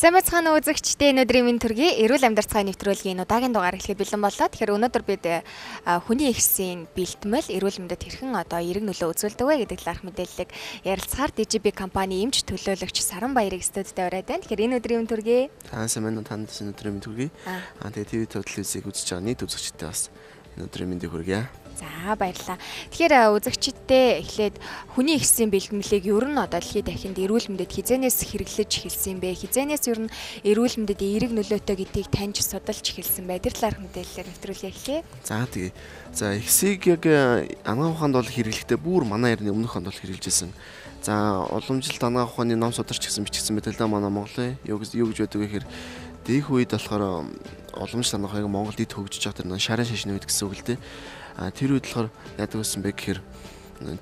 Сайн бацхан үзэгчдээ өнөөдрийн минь төргий эрүүл амьдрал цааны нэвтрүүлгийн удаагийн дугаар эхлэхэд бэлэн боллоо. Тэгэхээр өнөөдөр бид хүний ихсийн бэлтгэл эрүүл мэндэд хэрхэн эерэг нөлөө үзүүлдэг вэ гэдэг талаарх мэдээллийг ярилцахаар DGB компани эмч төлөөлөгч Саран Баярыг студид тавиад байна. Тэгэхээр энэ өдрийн минь төргий. Сайн байна уу танд өнөөдрийн минь төргий. Тэгээ ТV телевизийг үзэж байгаа нийт үзэгчдээ бас өнөөдрийн мэндийг хүргье. За баярлалаа. Тэгэхээр үзэгчдээ эхлээд хүний ихсийн бэлтгэлийг ер нь дэлхийд дахинд эрүүл мэндэд хизээнээс хэрэглэж эхэлсэн бэ? Хизээнээс ер нь эрүүл мэндэд эерэг нөлөөтэй гэдгийг таньж судалж эхэлсэн бай. Тэр талаарх мэдээллээр нэвтрүүлээ эхлэе. За тэгээ. За ихсийг яг анагаах ухаанд бол хэрэглэхдээ бүр манай эртний өмнөх онд бол хэрэгжилжсэн. За уламжилт анагаах ухааны ном сударч гэсэн бичсэн мэт л да манай Монголын юу гэж байдаг вэ гэхээр дэх үед болохоор уламжлалт анагаахыг Монголд ид хөгжиж байгаа тэр шарын шашны үед гэсэн үг л дээ. Тэр үед болохоор яадаг байсан бэ гэхээр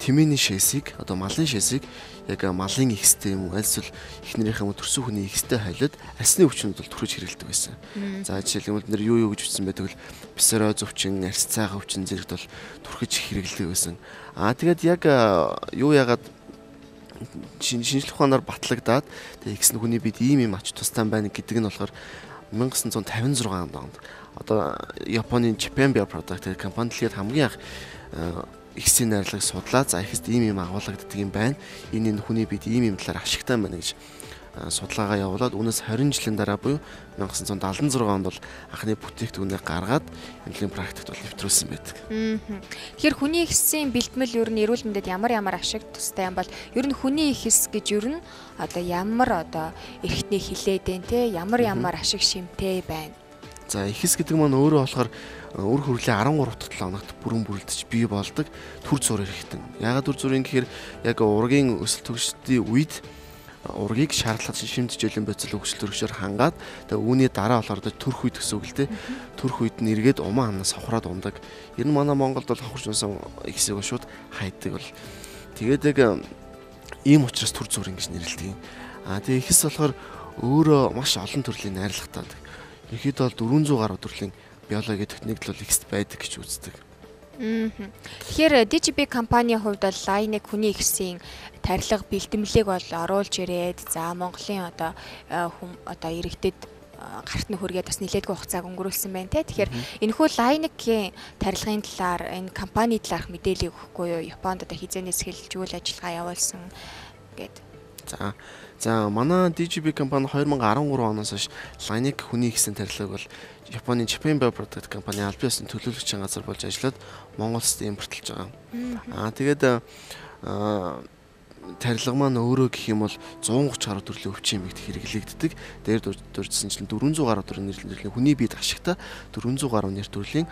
тэмээний шээсийг одоо малын шээсийг яг малын ихстэй юм уу альс эхнэрийнхээ юм төрсөн хүний ихстэй хайлаад арсны өвчнөд бол түрхэж хэрэглэдэг байсан. За жишээлбэл нэр юу гэж бичсэн байдаг л псориоз өвчин, арс цайгаа өвчин зэрэгт бол түрхэж хэрэглэдэг байсан. Тэгээд яг юу яагаад шинжлэх ухаанаар батлагдаад тэгээ ихсэн хүний бид ийм ач тустай байна гэдэг нь болохоор 1956 онд одоо Японы Japan Beer Product компани дэлхийд хамгийн анх ихсийн найрлагыг судлаа. За ихэст ийм агуулгаддаг юм байна. Энэ хүний бид ийм талаар ашигтай байна гэж судалгаагаа явуулаад үүнээс 20 жилийн дараа буюу 1976 онд бол анхны бүтээгдэхүүнээ гаргаад эмнэлгийн практикт бол нэвтрүүлсэн байдаг. Тэгэхээр хүний ихсийн бэлтгэл ер нь эрүүл мэндэд ямар ашиг тустай юм бол ер нь хүний ихс гэж ер нь ямар эрхтний хилээд байна те ямар ашиг шимтэй байна. За ихс гэдэг маань өөрөө болохоор үр хөрлийн 13 дахь 7 хоногт бүрэн бүрэлдэж бий болдог төр зур эрхтэн. Яагаад төр зурын гэхээр яг ургийн өсөлт төгсөлтийн үед ургийг шаардлага шимт хичээлийн байцаал хөгжил төрөгчөөр хангаад тэгээ үүний дараа болохоор төрх үед гэсэн үг л дээ. Төрх үед нь эргээд умаа ханаас хавхраад ундаг. Ер нь манай Монголд бол хавхарч унсан ихсийг шууд хайдаг бол. Тэгээд яг ийм учраас төр зур ингэж нэрлэдэг юм. Тэгээ ихс болохоор өөрөө маш олон төрлийн найрлагатай. Ерөнхийдөө бол 400 гаруй төрлийн биологийн техник л ихс байдаг гэж үздэг. Тэгэхээр DGB компанийн хувьд бол лайныг хүний ихсийн тарилга бэлтгэлийг бол оруулж ирээд за Монголын иргэдэд гарт нь хүргээд бас нэлээдгүй хугацааг өнгөрүүлсэн байна те. Тэгэхээр энэхүү лайнгийн тарилгын талаар энэ компани талаарх мэдээлэл өгөхгүй юу? Японд хизээнээс эхэлж үйл ажиллагаа явуулсан гэдэг. За манай DGB компани 2013 оноос хойш лайныг хүний ихсийн тарилгыг бол Японы Japan Beer Product компани аль биесийн төлөөлөгчийн газар болж ажиллаад Монголд импортлж байгаа. Тэгээд тарилга маань өөрөө гэх юм бол 130 гаруй төрлийн өвчин эмэгт хэрэглэгддэг. Дээр дурдсан чинь 400 гаруй төрлийн нэрлийн хүний биед ашигтай 400 гаруй нэр төрлийн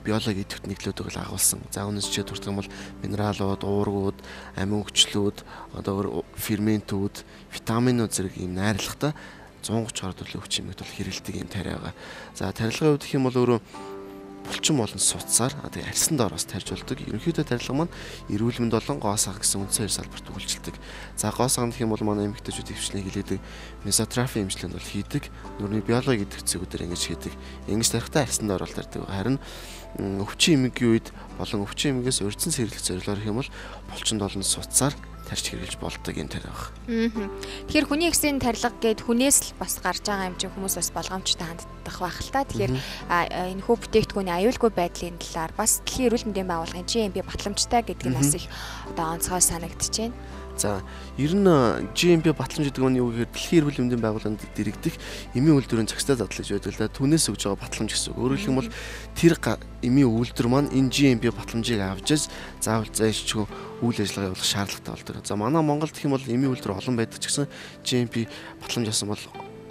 биологийн техниклүүдийг л агуулсан. За үүнээс жишээ дурдсан бол минералууд, уургууд, амин өвчлүүд, ферментүүд, витаминууд зэрэг ийм найрлагатай 130 гаруй төрлийн өвчин эмэгт бол хэрэглэдэг юм тариа байгаа. За тарилгын хувьд гэх юм бол өөрөө булчин болон суцсаар тэгээ арьсан доороос тарьж болдог. Ерөнхийдөө тарилга маань эрүүл мэнд болон гоо сах гэсэн үндсэн хоёр салбарт үйлчилдэг. За гоо сах гэх юм бол манай эмэгтэйчүүд хвчлэн хэлээдэг месотрофи эмчилгээнд бол хийдэг. Нүрийн биологи гэдэг зүйгүүдээр ингэж хийдэг. Ингэж тарихтаа арьсан доор бол тарьдаг. Харин өвчин эмгийн үед болон өвчин эмгээс урьдчилан сэргийлэх зорилгоор гэх юм бол булчинд болон суцсаар тарьж хэрэглэж болдог юм тарих баг. Тэгэхээр хүний ихсийн тарилга гээд хүнээс л бас гарч байгаа юм чинь хүмүүс бас болгоомжтой ханддаг байх л та. Тэгэхээр энэхүү бүтээгдэхүүний аюулгүй байдлын талаар бас дэлхийн эрүүл мэндийн байгууллагын GMP батламжтай гэдэг нь бас их онцгой санагдчихэв. За ер нь GMP батламж гэдэг нь юу гэхээр дэлхийн эрүүл мэндийн байгууллаганд дэрэгдэх эмийн үйлдвэрийн зохистой задлаж байдаг л да. Түүнээс өгж байгаа батламж гэсэн үг. Өөрөөр хэлбэл тэр эмийн үйлдвэр маань энэ GMP батламжийг авч заавал зайлшгүй үйл ажиллагаа явуулах шаардлагатай болдог. За манай Монголд гэх юм бол эмийн үйлдвэр олон байдаг ч гэсэн GMP батламж авсан бол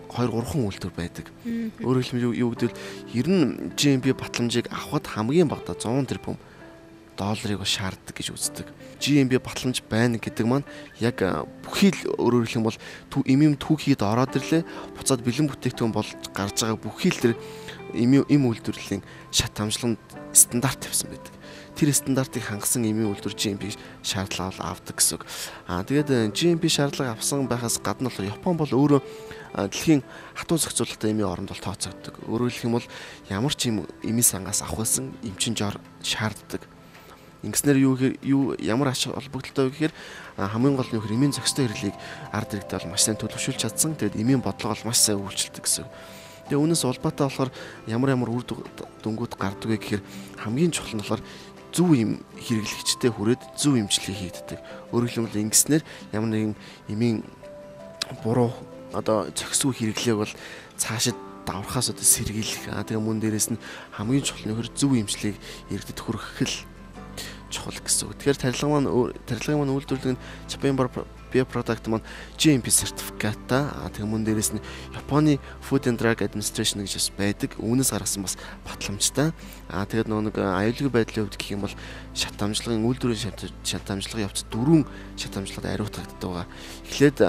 2-3 үйлдвэр байдаг. Өөрөөр хэлбэл юу гэдэг вэ? Ер нь GMP батламжийг авахд хамгийн багадаа 100 тэрбум долларыг шаарддаг гэж үздэг. GMP батламж байна гэдэг маань яг бүхий л өөрөөр хэлэх юм бол эмийн түүхийд ороод ирлээ. Буцаад бэлэн бүтээгдэхүүн болж гарч байгаа бүхий л тэр эм үйлдвэрлэлийн шат хамжлаганд стандарт тавьсан байдаг. Тэр стандартыг хангасан эмийн үйлдвэр GMP шаардлага авдаг гэсэн үг. Тэгээд GMP шаардлага авсан байхаас гадна болохоор Япон бол өөрөө дэлхийн хатуу зохицуулалттай эмийн оронд бол тооцогддог. Өөрөөр хэлэх юм бол ямар ч эмийн сангаас авах байсан эмчин жор шаарддаг. Ингэснээр юу ямар ач холбогдолтой вэ гэхээр хамгийн гол нь эмийн зохистой хэрэглийг ард иргэдэд бол маш сайн төлөвшүүлж чадсан. Тэгэд эмийн бодлого бол маш сайн үйлчилдэг гэсэн. Тэгээ үүнээс улбаатай болохоор ямар үр дүнгууд гардаг вэ гэхээр хамгийн чухал нь болохоор зөв эм хэрэглэгчтэй хүрээд зөв эмчилгээ хийгддэг. Өөрөөр хэлбэл ингэснээр ямар нэгэн эмийн буруу одоо зохисгүй хэрэглээг бол цаашид даврахаас одоо сэргийлэх. Тэгээ мөн дээрээс нь хамгийн чухал нь зөв эмчилгээг иргэдэд хүргэх л чухал гэсэн. Тэгэхээр тарилгын маань үйлдвэрлэх нь Japan Bio Product маань GMP сертификаттай. Тэгээ мөн дээрээс нь Японы Food and Drug Administration гэж бас байдаг. Үүнээс гаргасан бас батламжтай. Тэгээд нэг аюулгүй байдлын хувьд гэх юм бол шатамжлагын үйлдвэрийн шатамжлага явц 4 шатамжлагад ариутгагддаг байгаа. Эхлээд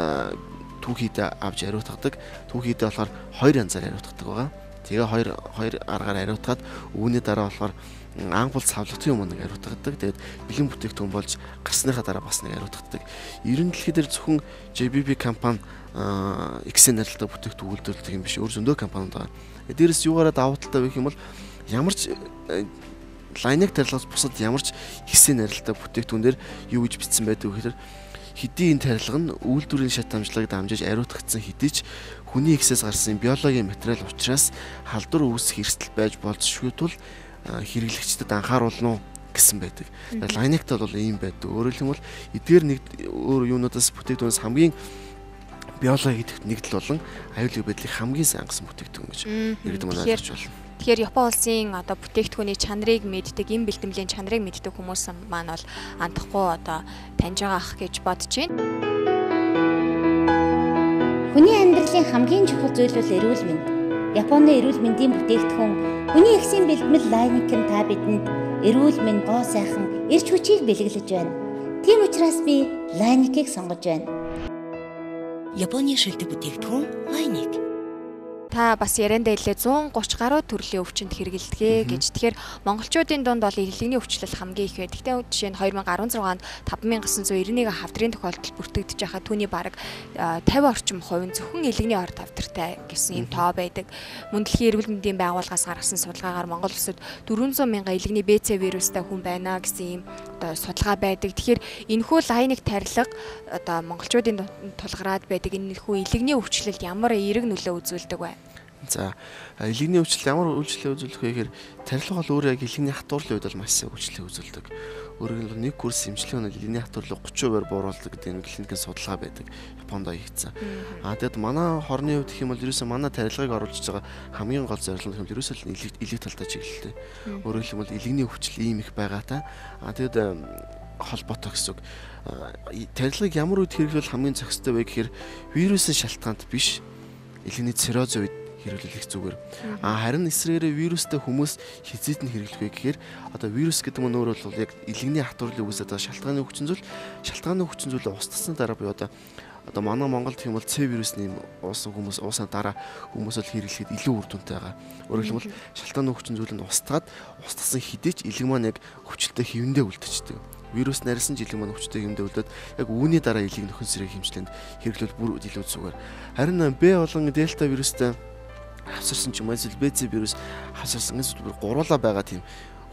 түүхийдээ авч ариутгадаг. Түүхийдээ болохоор 2 янзаар ариутгадаг байгаа. Тэгээ хоёр аргаар ариутгаад үүний дараа болохоор ангуул савлгатын юм нэг ариутгадаг. Тэгээд бэлэн бүтээгдэхүүн болж гарсныхаа дараа бас нэг ариутгадаг. Ерөн дэлхийд дээр зөвхөн JBB компани X-ийн нарилдаг бүтээгдэхүүн үйлдвэрлэдэг юм биш. Өөр зөндөө компаниуд байгаа. Дээрээс юугаараа давуу талтай вэ гэх юм бол ямар ч лайныг тарилгаас бусад ямар ч X-ийн нарилдаг бүтээгдэхүүн дээр юу гэж бичсэн байдаг вэ гэхээр хэдийн энэ тарилга нь үйлдвэрийн шат амжилтыг дамжиж ариутгагдсан хэдий ч хүний X-ээс гарсан биологийн материал учраас халдвар үүсэх эрсдэл байж болзошгүй тул хэрэглэгчдэд анхааруулна гэсэн байдаг. Лайнакт бол ийм байдаг. Өөрөөр хэлбэл эдгээр нэг өөр юунуудаас бүтээгдэхүүнээс хамгийн биологи гэдэгт нэгдэл болон аюулгүй байдлыг хамгийн сайн хангасан бүтээгдэхүүн гэж иргэд маань ойлгож байна. Тэгэхээр Япон улсын одоо бүтээгдэхүүний чанарыг мэддэг, эм бэлтгэмлийн чанарыг мэддэг хүмүүс маань бол андахгүй одоо таньж байгаа ах гэж бодож байна. Хүний амьдралын хамгийн чухал зүйл бол эрүүл мэнд. Японы эрүүл мэндийн бүтээгдэхүүн хүний X-ийн бэлтгэл лайник нь та бидэнд эрүүл мэнд гоо сайхан эрч хүчийг бэлгэлж байна. Тийм учраас би лайникийг сонгож байна. Японы шилдэг бүтээгдэхүүн лайник. Та бас яриандаа хэлээ 130 гаруй төрлийн өвчнөд хэрэгэлдэг гэж. Тэгэхээр монголчуудын дунд бол ирэлэгний өвчлөл хамгийн их байдаг. Тэгтээ жишээ нь 2016 онд 5991 хавдрын тохиолдол бүртгэгдэж байхад түүний бараг 50 орчим хувь нь зөвхөн элэгний ор тавдртай гэсэн юм тоо байдаг. Мөн дэлхийн эрүүл мэндийн байгууллагаас гаргасан судалгаагаар Монгол улсад 400 мянган элэгний БЦ вирустай хүн байна гэсэн юм одоо судалгаа байдаг. Тэгэхээр энэхүү лайник тарилга одоо монголчуудын тулгараад байдаг энэхүү элэгний өвчлөлд ямар эерэг нөлөө үзүүлдэг вэ? За элэгний өвчлөл ямар үйлчлэл үзүүлэх вэ гэхээр тарилга бол өөрөө яг элэгний хатуурлын үед бол маш сайн үйлчлэл үзүүлдэг. Өөрөөр хэлбэл нэг курс эмчилгээ нь элэгний хатуурлыг 30%-аар бууруулдаг гэдэг клиникийн судалгаа байдаг. Японд хийгдсэн. Тэгэд манай хорны хувьд гэх юм бол ерөөсөө манай тарилгыг оруулж байгаа хамгийн гол зорилго нь ерөөсөө элэг талтай чиглэлтэй. Өөрөөр хэлбэл элэгний өвчлөл ийм их байгаатай. Тэгэд холбоотой гэсэн үг. Тарилгыг ямар үед хэрэглэвэл хамгийн зохистой вэ гэхээр вирусын шалтгаанд биш элэгний цирроз үед хэрэглэх зүгээр. Харин эсрэгээрээ вирустай хүмүүс хизээд нь хэрэглэх вэ гэхээр одоо вирус гэдэг нь өөр бол яг элэгний хатуурлыг үүсгэж байгаа шалтгааны хүчин зүйлээ устгасны дараа буюу одоо манай Монголд хэм бол C вирусны уусан хүмүүс уусаа дараа хүмүүс бол хэрэглэхэд илүү үр дүнтэй байгаа. Өөрөөр хэлбэл шалтгааны хүчин зүйл нь устгасан хэдий ч элэг маань яг өвчлөлтөй хэвэндээ үлдчихдэг. Вирус нарийнсан жилиг маань өвчтэй хэмдэ үлдээд яг үүний дараа элэг нөхөн сэрэг хэмжлэнд хэрэглэл бүр илүү зүгээр. Харин Б болон Дельта вирустай хавсарсан ч юм уу эсвэл БЦ вирус хавсарсан эсвэл гуруула байгаа тийм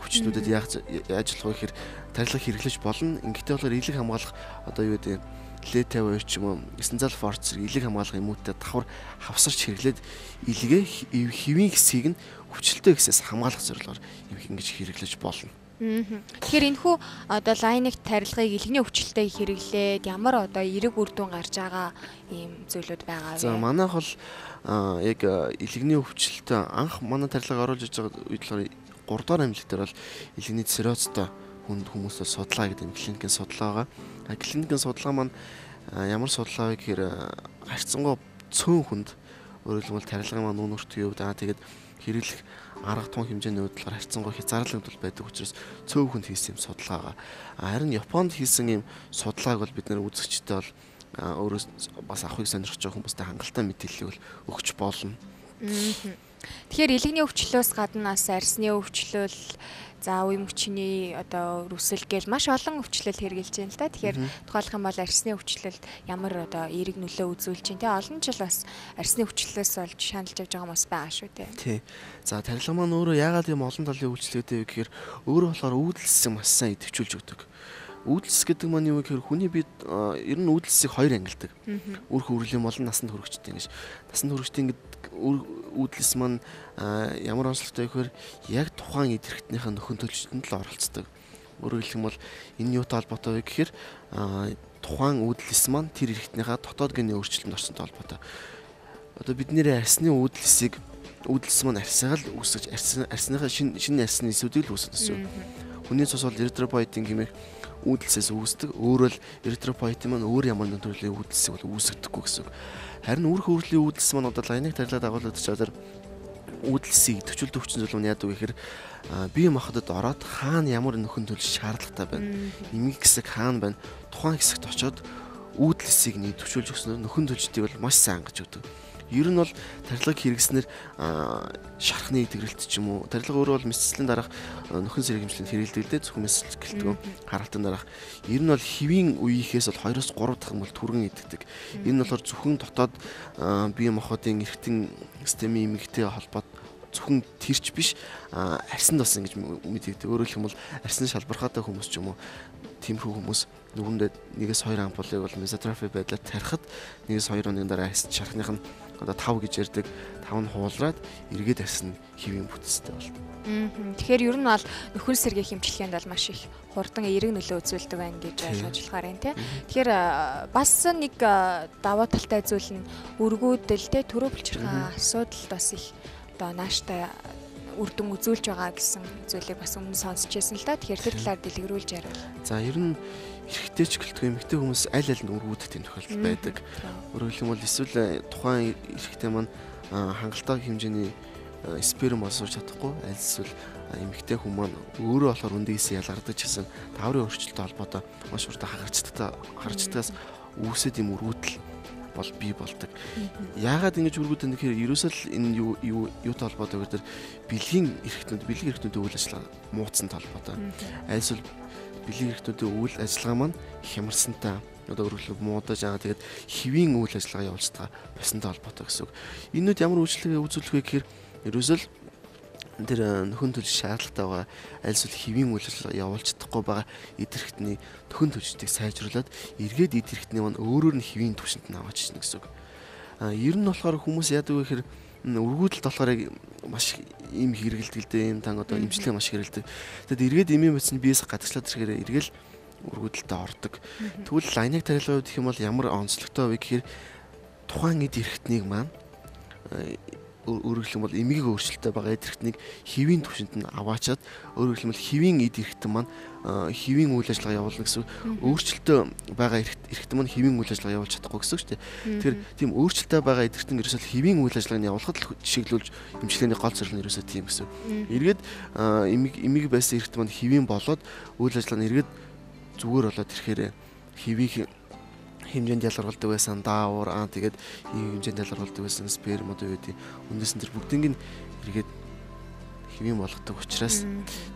хүчнүүдэд яаж ажиллах вэ гэхээр тарилга хэрэглэж болно. Ингэхдээ болохоор элэг хамгаалах одоо юу гэдэг Л50 ч юм уу 900 форт зэрэг элэг хамгаалах юмуутад давхар хавсарч хэрэглээд элэгээ хэвийн хэсгийг нь хүчтэй гэсээс хамгаалах зорилгоор ингэж хэрэглэж болно. Тэгэхээр энэхүү одоо лайник тарилгыг элэгний өвчлөлтэй хэрэглээд ямар одоо эерэг үр дүн гарч байгаа ийм зүйлүүд байгаа вэ? За манайх бол яг элэгний өвчлөлтөд анх манай тарилгыг оруулж иж байгаа үед болохоор 3 дахь амжилт дээр бол элэгний циррозтой хүмүүсээ судлаа гэдэг клиникийн судалгаа байгаа. Клиникийн судалгаа маань ямар судалгаа вэ гэхээр харьцангуй цөөн хүнд өөрөлдвөл тарилгын маань үн өртөө юу даа тэгээд хэрэглэх арга тун хэмжээний хувьд болохоор харьцангуй хязгаарлагдвал байдаг учраас цөөн хүнд хийсэн юм судалгаа байгаа. Харин Японд хийсэн юм судалгааг бол бид нэр үзэгчтэй бол өөрөөс бас авахыг сонирхож байгаа хүмүүстэй хангалттай мэдээллийг бол өгч болно. Тэгэхээр элэгний өвчлөлөөс гадна бас арсны өвчлөл за үе мөчний одоо өрөвсөл гээл маш олон өвчлөл хэрэгжилж байна л да. Тэгэхээр тухайлах юм бол арсны өвчлөлд ямар одоо эерэг нөлөө үзүүлж байна те. Олон жил бас арсны өвчлөлөөс болж шаналж явж байгаа хүмүүс байгаа шүү те. Тий. За тархилга маань өөрөө яагаад юм олон талын үйлчлэгтэй вэ гэхээр өөрөө болохоор үүдэлсийг маш сайн идэвхжүүлж өгдөг. Үүдэлс гэдэг маань юу гэхээр хүний бид ер нь үүдэлсийг хоёр ангилдаг. Үр хөврөлийн болон насанд хүрэгчдийн гэж. Насанд хүрэгчдийн үүдэлс маань ямар онцлогтой вэ гэхээр яг тухайн идэрхтнийхээ нөхөн төлөвчдөнд л оролцдог. Өөрөөр хэлэх юм бол энэ юутай холбоотой вэ гэхээр тухайн үүдэлс маань тэр эрхтнийхээ дотоод гений өөрчлөлтөнд орсонтой холбоотой. Одоо бидний арсны үүдэлс маань арсаа л үүсгэж арсныхаа шинэ арсны эсүүдийг л үүсгэсэн. Хүний цус бол эритропоетин гэмээр үүдэлсээс үүсдэг. Өөрөө л эритропоетин маань өөр ямар нэгэн төрлийн үүдэлсийг бол үүсгдэггүй гэсэн. Харин үр хөврөлийн үүдэлс маань одоо лайныг тарилаад агуулдаг чадвар үүдэлсийг идэвхжүүлдэг хүчин зүйл нь яадаг вэ гэхээр бие махбодод ороод хаана ямар нөхөн төлөв шаардлагатай байна. Эмгэг хэсэг хаана байна. Тухайн хэсэгт очоод үүдэлсийг нь идэвхжүүлж өгснөөр нөхөн төлөвчдийг бол маш сайн ангаж өгдөг. Ер нь бол тарилгыг хэрэглэснээр шархны идэгрэлт ч юм уу. Тарилга өөрөө бол мэсцлийн дараах нөхөн сэрэг хэмжлэнд хэрэгэлдэг дээ. Зөвхөн мэсцэл гэлтгөө харалтын дараах. Ер нь бол хэвийн үеийнхээс бол 2-3 дахин бол түргэн идэгдэг. Энэ нь болохоор зөвхөн дотоод бие махбодын эргэтэн системийн эмгэгтэй холбоод зөвхөн тэрч биш арсанд бас ингэж мэдэгдэг. Өөрөөр хэлэх юм бол арсны шалбархаатай хүмүүс ч юм уу тиймэрхүү хүмүүс нүгэндээ 1-2 ампулыг бол мезотрофи байдлаар тарихад 1-2 хоногийн дараа арс шархных нь одоо 5 гэж ярьдаг 5 нь хуулраад эргээд арс нь хэвийн бүтцтэй болдог. Тэгэхээр ер нь бол нөхөн сэргийн хэмжлэгэнд бол маш их хурдан эерэг нөлөө үзүүлдэг байна гэж ойлгож болохоор юм тий. Тэгэхээр бас нэг давуу талтай зүйл нь өргүүдэл тий төрөө булчирхаа асуудалд бас их одоо нааштай үрдэн үзүүлж байгаа гэсэн зүйлийг бас өмнө сонсч байсан л да. Тэгэхээр тэр талаар дэлгэрүүлж яриа. За ер нь эрэгтэй ч гэлтгүй эмэгтэй хүмүүс аль аль нь өргүүдэх тийм тохиолдол байдаг. Өөрөөр хэлбэл бол эсвэл тухайн эрэгтэй маань хангалттай хэмжээний сперм олсуулж чадахгүй аль эсвэл эмэгтэй хүн маань өөрөө болохоор үндээс ялгардаг гэсэн таврын өөрчлөлттэй холбоотой маш урт харагддагаас үүсэт юм өргүүдэл бол бий болдог. Яагаад ингэж өргүүдэх вэ гэхээр ерөөсөө энэ юутай холбоотой гэдэг бэлгийн эрхтнүүдийн үйл ажиллагаа мууцсан холбоотой. Альсвал бэлгийн эрхтнүүдийн үйл ажиллагаа маань хямарсантай одоо өөрөлдөө муудаж тэгээд хэвийн үйл ажиллагаа явуулцгаа басантай холбоотой гэсэн үг. Энүүд ямар үйлчлэгээ үзүүлэх вэ гэхээр ерөөсөө тэр нөхөн төлөв шаардлагатай байгаа альсвал хэвийн үйл ажиллагаа явуулж чадахгүй байгаа идэрхтний нөхөн төлөвчдийг сайжруулад эргээд идэрхтний маань өөрөөр нь хэвийн түвшинд нь аваач чинь гэсэн үг. Ер нь болохоор хүмүүс яадаг вэ гэхээр өргүүдэлт болохоор маш им хэрэгэлдэг л дээ. Им тан одоо имчилгээ маш хэрэгэлдэг. Тэгэд эргээд имийн мэдсэн биеэс гадагшлаад ирэхээр эргээл өргүүдэлтэд ордог. Тэгвэл лайныг тарилгаа гэх юм бол ямар онцлогтой вэ гэхээр тухайн идэрхтнийг маань өөрөөр хэлбэл бол эмгийг өөрчлөлттэй байгаа идэрхтнийг хэвийн түвшинд нь аваачаад өөрөөр хэлбэл хэвийн идэрхтэн маань хэвийн үйл ажиллагаа явуулна гэсэн өөрчлөлттэй байгаа эрхтэн маань хэвийн үйл ажиллагаа явуулж чадахгүй гэсэн үг шүү дээ. Тэгэхээр тийм өөрчлөлттэй байгаа идэрхтэн ерөөсөө хэвийн үйл ажиллагааг нь явуулахад л жишээглүүлж эмчилгээний гол зорилго нь ерөөсөө тийм гэсэн. Эргээд эмийг байсан эрхтэн маань хэвийн болоод үйл ажиллагаа нь эргээд зүгээр болоод ирэхээр хэвийн хэмжээнд ялгаргалдаг байсан даавар тэгээд хэмжээнд ялгаргалдаг байсан сперм одоо юу гэдэг үндээс нь тэр бүгдийг нь эргээд хэвийн болгодог учраас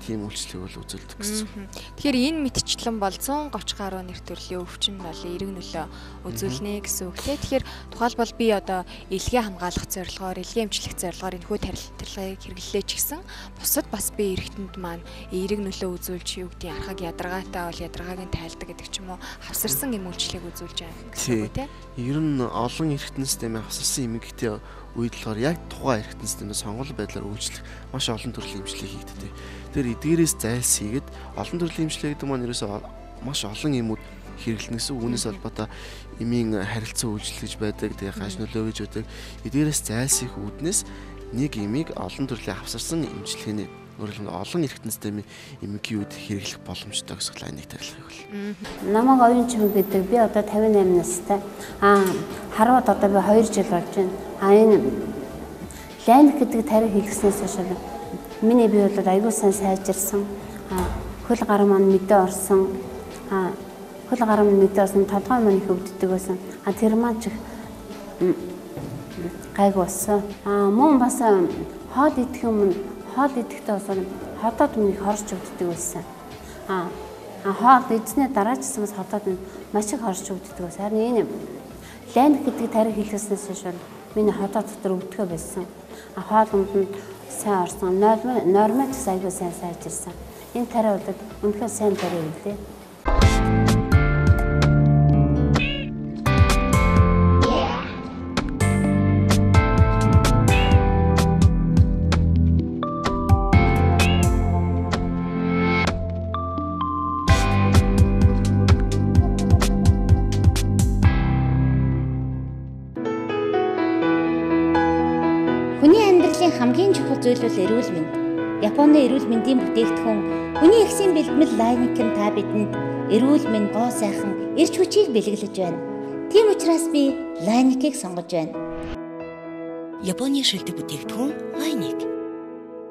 тийм үйлчлэг бол үзүүлдэг гэсэн. Тэгэхээр энэ мэтчлэн бол 130 гаруй нэр төрлийн өвчин бол эерэг нөлөө үзүүлнэ гэсэн үг тийм. Тэгэхээр тухайлбал би одоо илгээ хамгаалах зорилгоор илгээ эмчлэх зорилгоор энэ хүү тарилгыг хэрэглэлээ ч гэсэн бусад бас би эрэгтэнд маань эерэг нөлөө үзүүлж юу гэдэг архаг ядаргаатай бол ядаргааг нь тайлдаг гэдэг ч юм уу хавсарсан эм үйлчлэг үзүүлж байгаа гэсэн үг тийм. Ер нь олон эрэгтэн системийн хавсарсан эмэгтэй үед болохоор яг тухайн эрэгтэн системээ сонгол байдлаар үйлчлэх маш олон төрлийн эмчилгээ хийгддэг. Тэр эдгээрээс зайлсхийгээд олон төрлийн эмчилгээ гэдэг маань ерөөсөө маш олон юмуд хэрэглэнэ гэсэн. Үүнээс холбоотой эмийн харилцан үйлчлэгж байдаг, тэгээ гаж нөлөө гэж байдаг. Эдгээрээс зайлсхийх үүднээс нэг эмийг олон төрлийн хавсарсан эмчилгээний өөрөлдөө олон эрэгтэн системийн эмгийн үед хэрэглэх боломжтой гэсэн лайныг тарилгыг бол. Намайг оюун чим гэдэг би одоо 58 настай. Харваад одоо би 2 жил болж байна. Энэ лайн гэдэг тариг хийгснээс хойш миний бие бол аягүй сайн сайжирсан. Хөл гар маань мэдээ орсон. Хөл гар маань мэдээ орсон. Толгой маань их өвддөг байсан. Тэр маань ч гайг болсон. Мөн бас хоол идэх юм хоол идэхдээ бас хотоод өмнө хорж өгддөг байсан. Хоол эзнээ дараа ч гэсэн бас хотоод маш их хорж өгддөг байсан. Харин энэ лайник гэдэг тариг хэлснээс хойш миний хотоод дотор өвдгөө байсан. Хоол өмдөнд сайн орсон, нормал ч айгүй сайн сайжирсан. Энэ тариудад үнэхээр сайн тариу үлээ. Хүний амьдралын хамгийн чухал зүйл бол эрүүл мэнд. Японы эрүүл мэндийн бүтээгдэхүүн хүний эхсийн бэлтгэл лайникэн та бидэнд эрүүл мэнд гоо сайхан эрч хүчийг бэлгэлж байна. Тийм учраас би лайникийг сонгож байна. Японы шилдэг бүтээгдэхүүн лайник.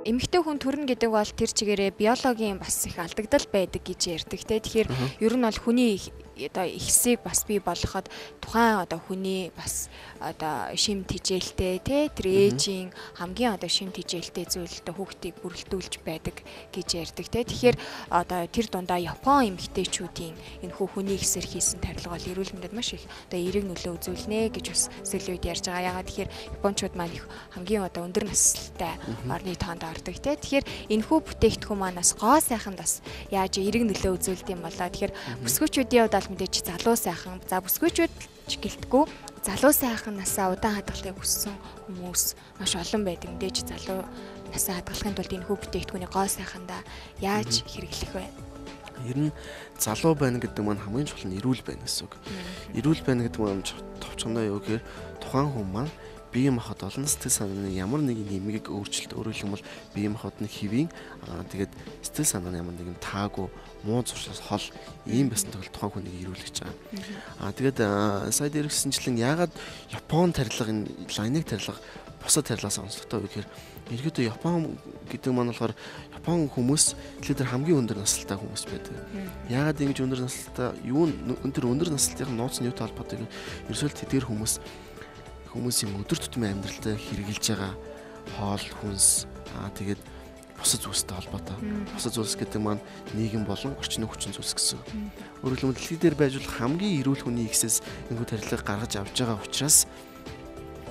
Эмэгтэй хүн төрнө гэдэг бол тэр чигээрээ биологийн бас их алдагдал байдаг гэж ярьдаг те. Тэгэхээр ер нь бол хүний одоо ихсийг бас бий болгоход тухайн одоо хүний бас одоо шим тижээлтэй те тэр ээжийн хамгийн одоо шим тижээлтэй зүйлтэй хүүхдийг бүрэлдүүлж байдаг гэж ярьдаг те. Тэгэхээр одоо тэр дундаа Япон эмэгтэйчүүдийн энэ хүний ихсээр хийсэн тарилга бол эрүүл мэндэд маш их одоо эерэг нөлөө үзүүлнэ гэж бас сүүлийн үед ярьж байгаа. Ягаад тэгэхээр Япончууд маань их хамгийн одоо өндөр наслтай орны тоонд ордог те. Тэгэхээр энэхүү бүтээгдэхүүн манаас гоо сайхан бас яаж эерэг нөлөө үзүүлдэг юм болоо. Тэгэхээр бүсгүйчүүдийн хувьд мэдээж залуу сайхан за бүсгүйчүүд ч гэлтгүй залуу сайханасаа удаан хадгалахыг хүссэн хүмүүс маш олон байдаг. Мэдээж залуу насаа хадгалахын тулд энэ хүү бүтээгдэхүүний гоо сайхандаа яаж хэрэглэх вэ? Ер нь залуу байна гэдэг маань хамгийн чухал нь эрүүл байна гэсэн үг. Эрүүл байна гэдэг маань товчхондоо юу гэхээр тухайн хүн маань бие махбод олон сэтгэл санааны ямар нэгэн нэмгийг өөрчлөлт өөрөлдөх бол бие махбодны хэвийн тэгээд сэтгэл санааны ямар нэгэн таагүй муу зуршаас хол ийм байсан тохиолдолд тухайн хүнийг ирүүлж байгаа. Тэгээд сая дээрхсэнчлэн яагаад Япон тарилга энэ лайник тарилга бусад тарилгаас онцлогтой вэ гэхээр ерөөдөө Япон гэдэг маань болохоор Япон хүмүүс тэр хамгийн өндөр насалтай хүмүүс байдаг. Яагаад ингэж өндөр насалтай өндөр насалтын нууц нь юутай холбоотой вэ? Ерөөсөө тэдгээр хүмүүсийн өдөр тутмын амьдралтай хэрэгжилж байгаа хоол хүнс тэгээд бусад зүйлстэй холбоотой. Бусад зүйлс гэдэг маань нийгэм болон орчны хүчин зүйлс гэсэн. Өөрөөр хэлбэл дэлхий дээр байж бол хамгийн эрүүл хүний ихсээс энэ тарилгыг гаргаж авч байгаа учраас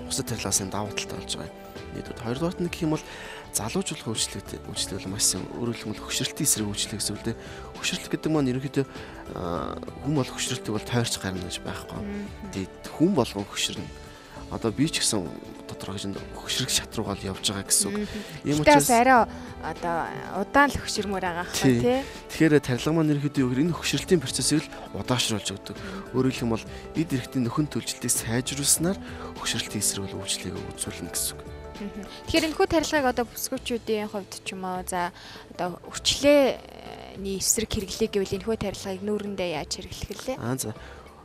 бусад тарилгаас энэ давуу талтай болж байгаа. Нийтдээ хоёрдугаарт нь гэх юм бол залуучуулах үйлчлэг бол маш сайн. Өөрөөр хэлбэл хөшрөлтийн эсрэг үйлчлэг гэсэн үг. Хөшрөлт гэдэг маань ерөнхийдөө хүн бол хөшрөлтийг бол тойрч гарна гэж байхгүй. Тэгээд хүн болгон хөшрөнө. Одоо би ч гэсэн тодорхой хэмжээнд хөшрөх шат руугаа л явж байгаа гэсэн үг. Ийм учраас арай одоо удаан л хөшрмөр байгаа хаа тий. Тэгэхээр тарилга маань ерөнхийдөө юу гэхээр энэ хөшрөлтийн процессыг л удаашруулж өгдөг. Өөрөөр хэлбэл эд эрхтийн нөхөн төлжилтийг сайжруулснаар хөшрөлтийн эсрэг бол үйлчлэгийг үзүүлнэ гэсэн үг. Тэгэхээр энэхүү тарилгыг одоо бүсгүйчүүдийн хувьд ч юм уу за одоо өрчлөөний эсрэг хэрэглэе гэвэл энэхүү тарилгыг нүүрэндээ яаж хэрэглэх вэ? За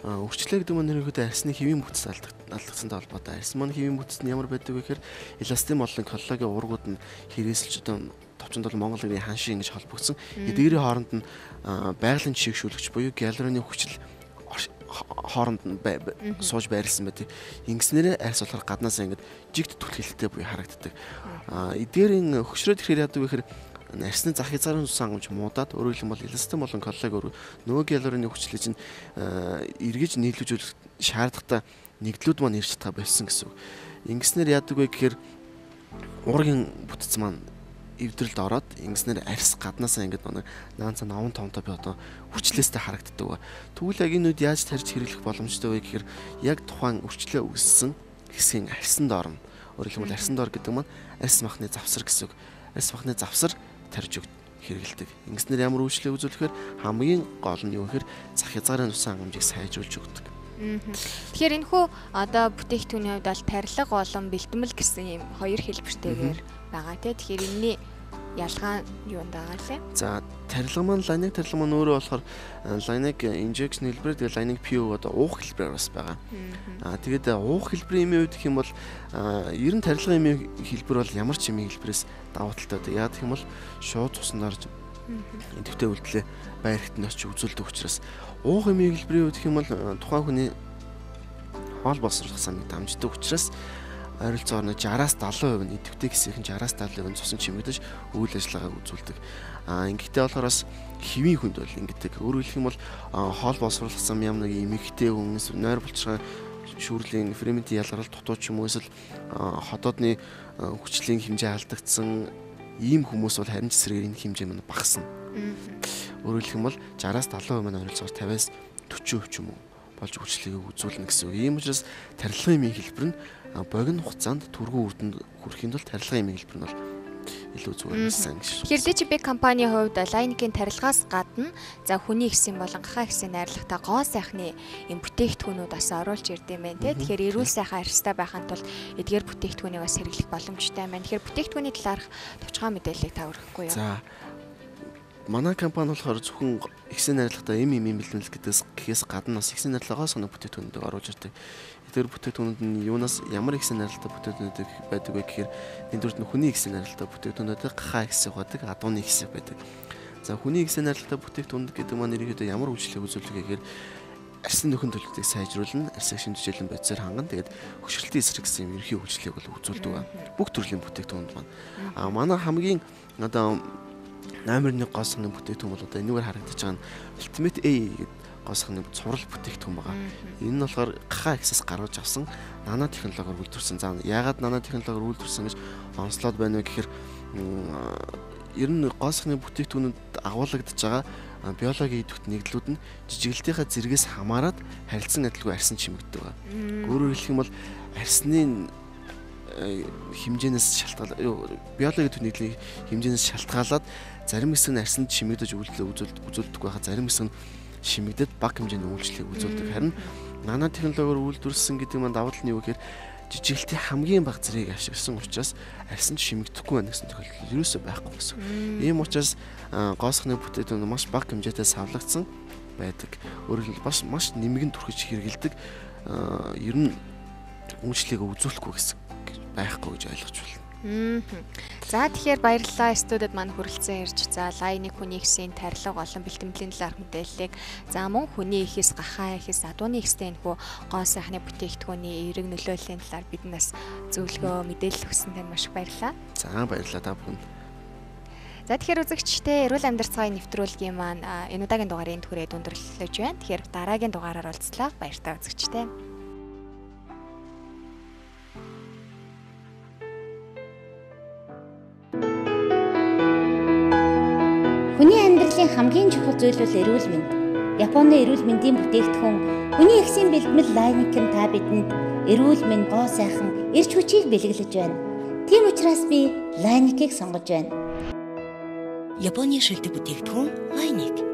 өрчлөө гэдэг маань ерөнхийдөө арсны хэвийн бүтц алдагдсантай холбоотой. Арс маань хэвийн бүтц нь ямар байдаг вэ гэхээр эластин болон коллагийн уургууд нь хэрэгсэлж одоо товчонд бол Монгол ирийн ханшийн гэж холбогдсон. Эдгээрийн хооронд нь байгалийн жишгшүүлэгч буюу галерины хүчил хооронд нь сууж байрлсан байдаг. Ингэснээр арс болохоор гаднаасаа ингэж жигт түлхэлтэй буюу харагддаг. Эдгээрийн хөшрөөд ихээр яадаг вэ гэхээр арсны зах хязгаарын цусан хангамж муудаад өөрөөр хэлбэл эластин болон коллаг нөгөө галерины хүчлийг чинь эргэж нийлүүлж шаардлагатай нэгдлүүд маань ирж чадгаа болсон гэсэн үг. Ингэснээр яадаг вэ гэхээр уургийн бүтц маань эвдрэлд ороод ингэснээр арс гаднаасаа ингэж наанцаа наван томтой би одоо хүчлээстэй харагддаг. Тэгвэл яг энэ үед яаж тарьж хэрэглэх боломжтой вэ гэхээр яг тухайн өрчлөө үүссэн хэсгийн арсанд орно. Өөрөөр хэлбэл арсанд ор гэдэг маань арс махны завсар гэсэн үг. Арс махны завсар тарж хэрэгэлдэг. Ингэснээр ямар үйлчлэг үзүүлэхээр хамгийн гол нь юу гэхээр зах хязгаарын цусан хангамжийг сайжруулж өгдөг. Тэгэхээр энэхүү одоо бүтээгдэхүүний хувьд бол тарилга болон бэлтгэл гэсэн юм хоёр хэлбэртэйгээр байгаа тийм. Тэгэхээр энэний ялгаа нь юунд байгаа лээ? За тарилга маань лайник тарилга маань өөрөө болохоор лайник injection хэлбэр тэгээд лайник PO одоо уух хэлбэрээр бас байгаа. Тэгээд уух хэлбэрийн эмийн үед гэх юм бол ер нь тарилга эмийн хэлбэр бол ямар ч эмийн хэлбэрээс давуу талтай. Яагаад гэх юм бол шууд цусан орж идэвхтэй үйлдэлээ байр ихтэн очиж үзүүлдэг учраас уух эмийн хэлбэрийн үед гэх юм бол тухайн хүний хоол боловсруулах санааг дамждаг учраас ойролцоогоор 60-аас 70% нь идэвхтэй хэсгийн 60-аас 70% нь цусан чимэгдэж үйл ажиллагаагаа үзүүлдэг. Ингэхдээ болохоор бас хэвийн хүнд бол ингэдэг. Өөрөөр хэлэх юм бол хоол боловсруулсан юм нэг эмэгтэй хүн нойр булчирхай шүүрлийн ферментийн ялгарал дутуу ч юм уу эсвэл хотоодны хүчлийн хэмжээ алдагдсан ийм хүмүүс бол харин ч эсрэгээр энэ хэмжээ маань багасна. Өөрөөр хэлэх юм бол 60-аас 70% маань ойролцоогоор 50-аас 40% ч юм уу болж хүчлэгийг үзүүлнэ гэсэн үг. Ийм учраас тархилгын эмийн хэлбэр нь богино хугацаанд түргэн үр дүнд хүрэхийн тулд тархилгын эмийн хэлбэр нь бол илүү зүгээр байсан гэж. Тэгэхээр DGB компанийн хувьд лайникийн тарилгаас гадна за хүний ихсийн болон гахаа ихсийн найрлагатай гоо сайхны юм бүтээгдэхүүнүүд бас оруулж ирдэм байх тийм. Тэгэхээр эрүүл сайхан арьстай байхын тулд эдгээр бүтээгдэхүүнийг бас хэрэглэх боломжтой байна. Тэгэхээр бүтээгдэхүүний талаарх товчхон мэдээллийг та өргөхгүй юу? За манай компани болохоор зөвхөн ихсийн найрлагатай эм бэлтгэлэг гэхээс гадна бас ихсийн найрлагаас нэг бүтээгдэхүүнүүд оруулж ирдэг. Тэр бүтээгдэхүүнүүд нь юунаас ямар ихсийн найрлагатай бүтээгдэхүүнүүд байдаг вэ гэхээр эндүрт нь хүний ихсийн найрлагатай бүтээгдэхүүнүүд гахаа ихсэх байдаг, адууны ихсэх байдаг. За хүний ихсийн найрлагатай бүтээгдэхүүнүүд гэдэг маань ерөнхийдөө ямар үйлчлэг үзүүлэх гэхээр арьсны нөхөн төлөвлөлтийг сайжруулна, арьсыг шинжилэн бодисоор хангана. Тэгээд хөшрөлтийн эсрэг гэсэн юм ерөнхий үйлчлэг бол үзүүлдэг ба. Бүх төрлийн бүтээгдэхүүнүүд маань. Манай хамгийн одоо номер 1 гол сахны бүтээгдэхүүн бол одоо энэгээр харагдаж байгаа нь Ultimate A гэдэг гол сахны цуврал бүтээгдэхүүн байгаа. Энэ нь болохоор гахаа ихсээс гаргаж авсан нано технологиор үйлдвэрсэн. За яагаад нано технологиор үйлдвэрсэн гэж онцлоод байна вэ гэхээр ер нь гол сахны бүтээгдэхүүнүүд агуулгадж байгаа биологийн идэвхт нэгдлүүд нь жижиглэлтийнхаа зэрэгээс хамаарат харилцан адилгүй арьсан чимэгддэг байгаа. Өөрөөр хэлэх юм бол арьсны хэмжээнээс шалтгаалаад биологийн идэвхт нэгдлийн хэмжээнээс шалтгаалаад зарим хэсэг нь арьсанд чимэгдэж үзүүлдэг байхад зарим хэсэг нь шимэгдээд бага хэмжээний үйлчлэлийг үзүүлдэг. Харин нано технологиор үйлдвэрсэн гэдэг маань давуу тал нь юу гэхээр жижиглэлтийн хамгийн бага зэргийг ашигласан учраас арьсанд шимэгдэхгүй байна гэсэн тохиолдол ерөөсөө байхгүй гэсэн. Ийм учраас гоо сахны бүтээгдэхүүн маш бага хэмжээтэй савлагдсан байдаг. Өөрөөр хэлбэл маш нэмгэн түрхэж хэрэгэлдэг ер нь үйлчлэлийг үзүүлэхгүй гэсэн байхгүй гэж ойлгож байна. За тэгэхээр баярлалаа студид маань хүрэлцэн ирж за лайник хүний ихсийн тарилга болон бэлтгэмжийн талаарх мэдээллийг за мөн хүний ихээс гахаа ихээс адууны ихстэй энэхүү гоо сайхны бүтээгдэхүүний эерэг нөлөөллийн талаар биднээс зөвлөгөө мэдээлэл өгсөн танд маш их баярлалаа. За баярлалаа та бүхэнд. За тэгэхээр үзэгчдээ эрүүл амьдрал цагийн нэвтрүүлгийн маань энэ удаагийн дугаарыг түрээд өндөрлөж байна. Тэгэхээр дараагийн дугаараар уулзлаа. Баяртай үзэгчдээ. Хүний амьдралын хамгийн чухал зүйл бол эрүүл мэнд. Японы эрүүл мэндийн бүтээгдэхүүн хүний ихсийн бэлтгэл лайникийн та бидэнд эрүүл мэнд гоо сайхан эрч хүчийг бэлгэлж байна. Тийм учраас би лайникийг сонгож байна. Японы шилдэг бүтээгдэхүүн лайник.